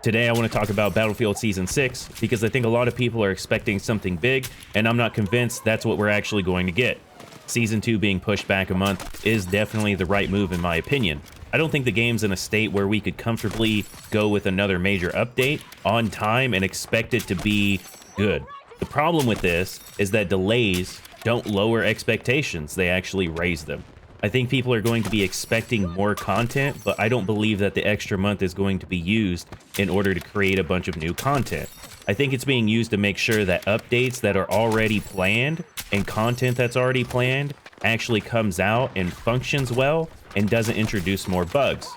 Today I want to talk about Battlefield Season 6 because I think a lot of people are expecting something big, and I'm not convinced that's what we're actually going to get. Season 2 being pushed back a month is definitely the right move in my opinion. I don't think the game's in a state where we could comfortably go with another major update on time and expect it to be good. The problem with this is that delays don't lower expectations, they actually raise them. I think people are going to be expecting more content, but I don't believe that the extra month is going to be used in order to create a bunch of new content. I think it's being used to make sure that updates that are already planned and content that's already planned actually comes out and functions well and doesn't introduce more bugs.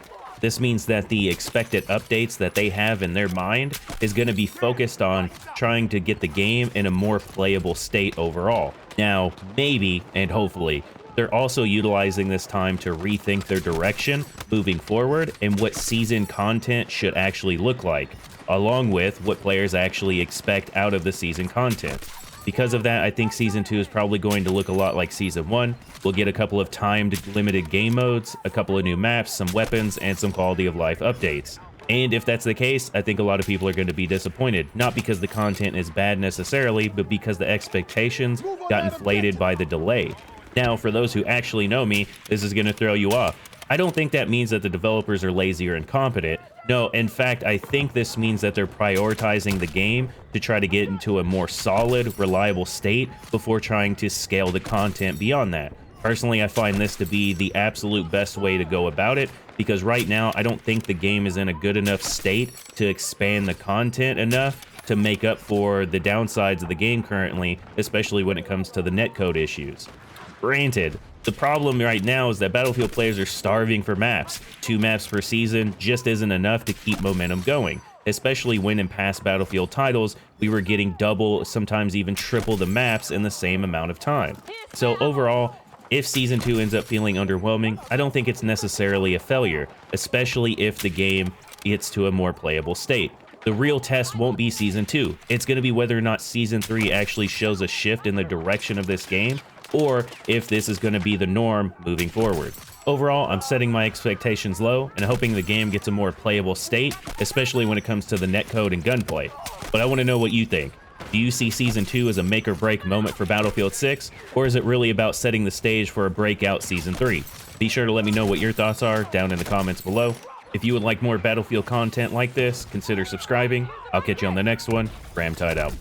This means that the expected updates that they have in their mind is going to be focused on trying to get the game in a more playable state overall. Now, maybe, and hopefully, they're also utilizing this time to rethink their direction moving forward and what season content should actually look like, along with what players actually expect out of the season content. Because of that, I think Season 2 is probably going to look a lot like Season 1. We'll get a couple of timed limited game modes, a couple of new maps, some weapons, and some quality of life updates. And if that's the case, I think a lot of people are going to be disappointed, not because the content is bad necessarily, but because the expectations got inflated by the delay. Now, for those who actually know me, this is going to throw you off. I don't think that means that the developers are lazy or incompetent. No, in fact, I think this means that they're prioritizing the game to try to get into a more solid, reliable state before trying to scale the content beyond that. Personally, I find this to be the absolute best way to go about it, because right now, I don't think the game is in a good enough state to expand the content enough to make up for the downsides of the game currently, especially when it comes to the netcode issues. Granted, the problem right now is that Battlefield players are starving for maps. 2 maps per season just isn't enough to keep momentum going, especially when in past Battlefield titles, we were getting double, sometimes even triple the maps in the same amount of time. So overall, if Season 2 ends up feeling underwhelming, I don't think it's necessarily a failure, especially if the game gets to a more playable state. The real test won't be Season 2. It's going to be whether or not Season 3 actually shows a shift in the direction of this game, or if this is going to be the norm moving forward. Overall, I'm setting my expectations low and hoping the game gets a more playable state, especially when it comes to the netcode and gunplay. But I want to know what you think. Do you see Season 2 as a make or break moment for Battlefield 6, or is it really about setting the stage for a breakout Season 3? Be sure to let me know what your thoughts are down in the comments below. If you would like more Battlefield content like this, consider subscribing. I'll catch you on the next one. RAMTEID out.